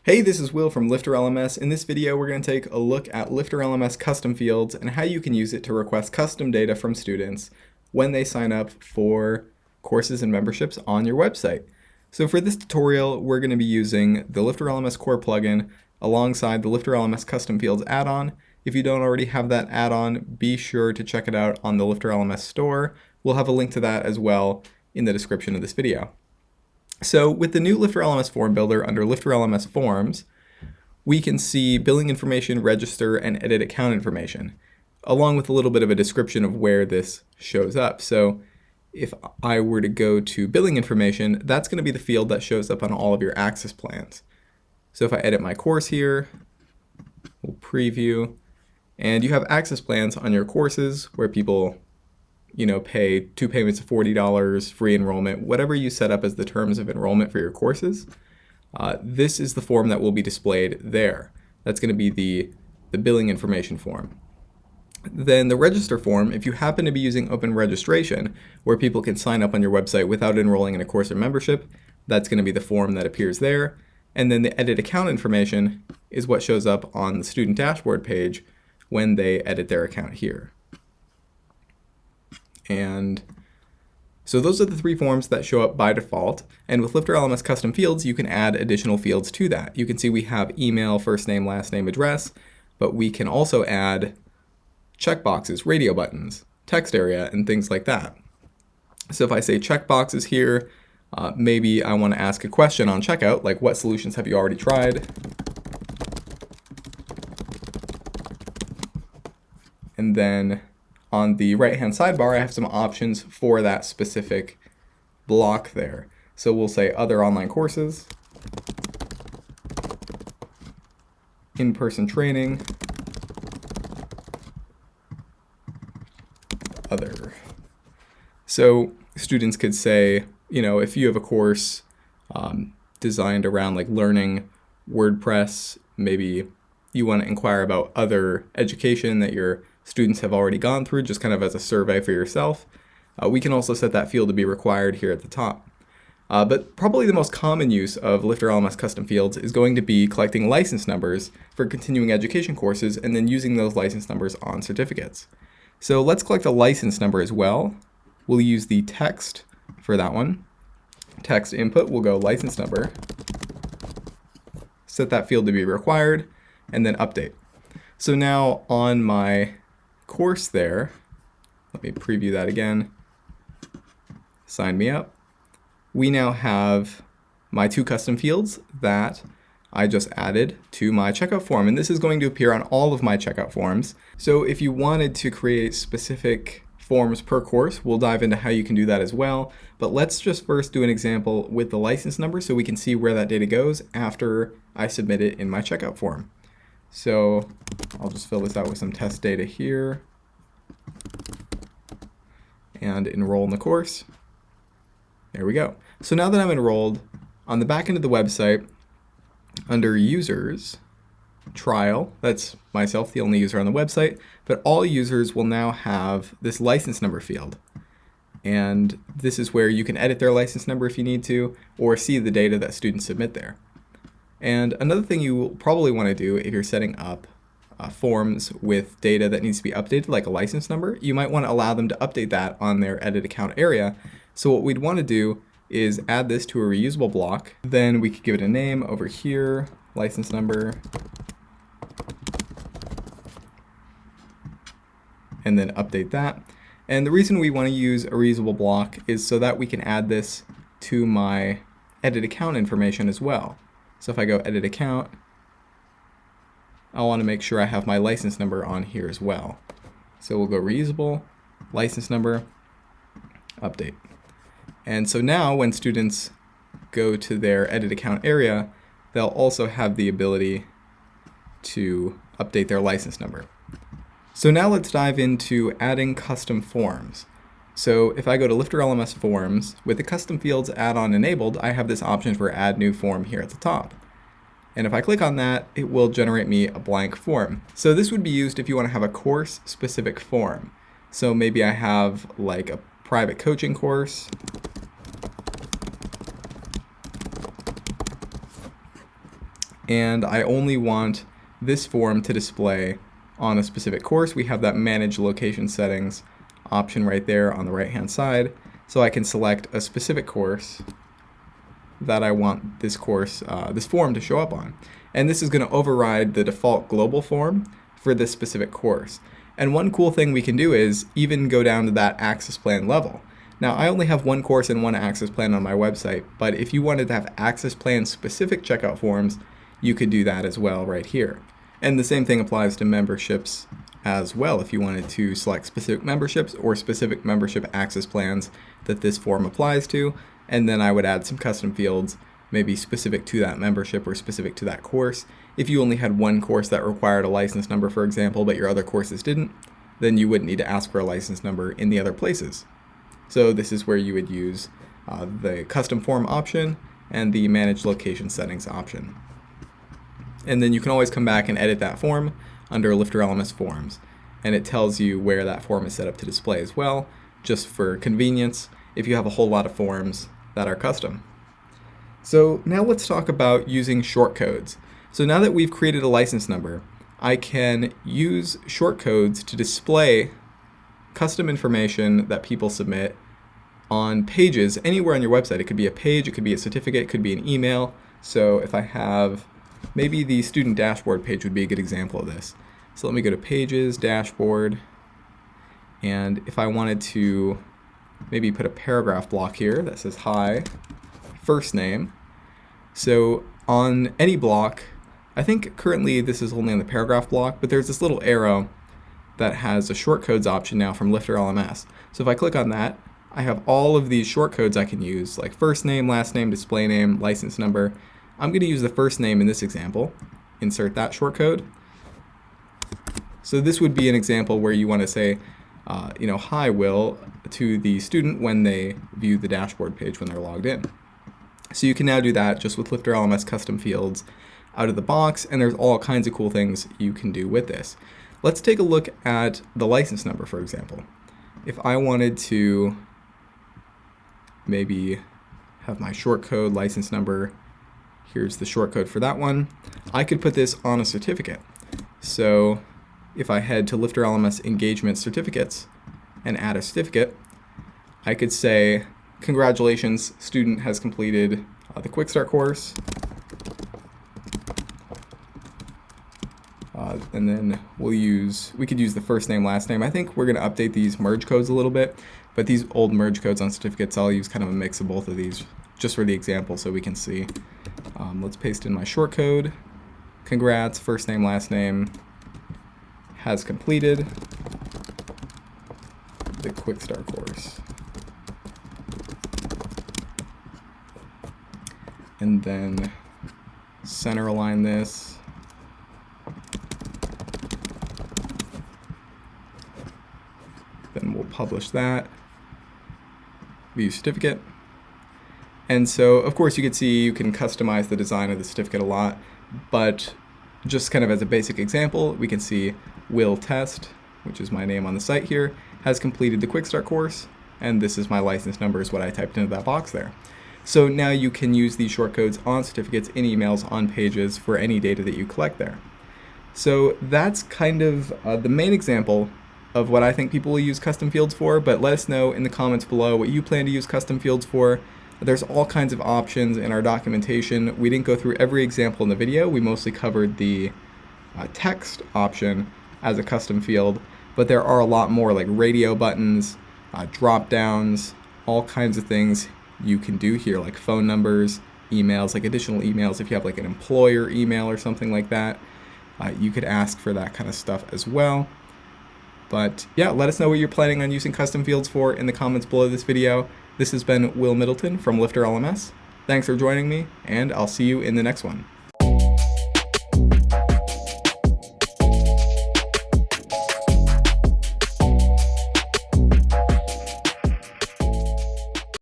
Hey, this is Will from LifterLMS. In this video, we're going to take a look at LifterLMS custom fields and how you can use it to request custom data from students when they sign up for courses and memberships on your website. So for this tutorial, we're going to be using the LifterLMS core plugin alongside the LifterLMS custom fields add-on. If you don't already have that add-on, be sure to check it out on the LifterLMS store. We'll have a link to that as well in the description of this video. So with the new LifterLMS form builder under LifterLMS forms, we can see billing information, register, and edit account information, along with a little bit of a description of where this shows up. So if I were to go to billing information, that's going to be the field that shows up on all of your access plans. So if I edit my course here, we'll preview, and you have access plans on your courses where people pay 2 payments of $40, free enrollment, whatever you set up as the terms of enrollment for your courses. This is the form that will be displayed there. That's going to be the billing information form. Then the register form, if you happen to be using open registration, where people can sign up on your website without enrolling in a course or membership, that's going to be the form that appears there. And then the edit account information is what shows up on the student dashboard page when they edit their account here. And so those are the 3 forms that show up by default. And with LifterLMS custom fields, you can add additional fields to that. You can see we have email, first name, last name, address, but we can also add checkboxes, radio buttons, text area, and things like that. So if I say checkboxes here, maybe I want to ask a question on checkout, like what solutions have you already tried? And then on the right-hand sidebar, I have some options for that specific block there. So we'll say other online courses, in-person training, other. So students could say, if you have a course designed around like learning WordPress, maybe you want to inquire about other education that your students have already gone through, just kind of as a survey for yourself. We can also set that field to be required here at the top. But probably the most common use of LifterLMS custom fields is going to be collecting license numbers for continuing education courses and then using those license numbers on certificates. So let's collect a license number as well. We'll use the text for that one. Text input will go license number. Set that field to be required and then update. So now on my course there, let me preview that again, sign me up. We now have my 2 custom fields that I just added to my checkout form, and this is going to appear on all of my checkout forms. So if you wanted to create specific forms per course, we'll dive into how you can do that as well. But let's just first do an example with the license number so we can see where that data goes after I submit it in my checkout form. So I'll just fill this out with some test data here and enroll in the course. There we go. So now that I'm enrolled, on the back end of the website, under users, trial, that's myself, the only user on the website, but all users will now have this license number field. And this is where you can edit their license number if you need to, or see the data that students submit there. And another thing you will probably want to do if you're setting up forms with data that needs to be updated, like a license number, you might want to allow them to update that on their edit account area. So what we'd want to do is add this to a reusable block. Then we could give it a name over here, license number, and then update that. And the reason we want to use a reusable block is so that we can add this to my edit account information as well. So if I go edit account, I want to make sure I have my license number on here as well. So we'll go reusable, license number, update. And so now when students go to their edit account area, they'll also have the ability to update their license number. So now let's dive into adding custom forms. So if I go to LifterLMS forms, with the custom fields add-on enabled, I have this option for add new form here at the top. And if I click on that, it will generate me a blank form. So this would be used if you want to have a course specific form. So maybe I have like a private coaching course, and I only want this form to display on a specific course, we have that Manage Location Settings option right there on the right-hand side. So I can select a specific course that I want this course, this form to show up on. And this is going to override the default global form for this specific course. And one cool thing we can do is even go down to that access plan level. Now, I only have one course and one access plan on my website, but if you wanted to have access plan specific checkout forms, you could do that as well right here. And the same thing applies to memberships as well. If you wanted to select specific memberships or specific membership access plans that this form applies to, and then I would add some custom fields, maybe specific to that membership or specific to that course. If you only had one course that required a license number, for example, but your other courses didn't, then you wouldn't need to ask for a license number in the other places. So this is where you would use the custom form option and the manage location settings option. And then you can always come back and edit that form under LifterLMS forms. And it tells you where that form is set up to display as well, just for convenience if you have a whole lot of forms that are custom. So now let's talk about using shortcodes. So now that we've created a license number, I can use shortcodes to display custom information that people submit on pages anywhere on your website. It could be a page, it could be a certificate, it could be an email. So if I have, maybe the student dashboard page would be a good example of this. So let me go to Pages, Dashboard, and if I wanted to maybe put a paragraph block here that says hi, first name. So on any block, I think currently this is only on the paragraph block, but there's this little arrow that has a shortcodes option now from LifterLMS. So if I click on that, I have all of these shortcodes I can use, like first name, last name, display name, license number. I'm going to use the first name in this example. Insert that shortcode. So this would be an example where you want to say, hi Will to the student when they view the dashboard page when they're logged in. So you can now do that just with LifterLMS custom fields out of the box, and there's all kinds of cool things you can do with this. Let's take a look at the license number, for example. If I wanted to maybe have my shortcode license number, here's the shortcode for that one, I could put this on a certificate. So if I head to LifterLMS engagement certificates and add a certificate, I could say, congratulations, student has completed the Quick Start course. And then we could use the first name, last name. I think we're going to update these merge codes a little bit, but these old merge codes on certificates, I'll use kind of a mix of both of these just for the example so we can see. Let's paste in my shortcode. Congrats, first name, last name, has completed the Quick Start course. And then center align this. Then we'll publish that. View certificate. And so, of course, you can see you can customize the design of the certificate a lot, but just kind of as a basic example, we can see Will Test, which is my name on the site here, has completed the Quick Start course, and this is my license number is what I typed into that box there. So now you can use these shortcodes on certificates, in emails, on pages for any data that you collect there. So that's kind of the main example of what I think people will use custom fields for, but let us know in the comments below what you plan to use custom fields for. There's all kinds of options in our documentation. We didn't go through every example in the video. We mostly covered the text option as a custom field, but there are a lot more like radio buttons, drop downs, all kinds of things you can do here, like phone numbers, emails, like additional emails. If you have like an employer email or something like that, you could ask for that kind of stuff as well. But yeah, let us know what you're planning on using custom fields for in the comments below this video. This has been Will Middleton from LifterLMS. Thanks for joining me, and I'll see you in the next one.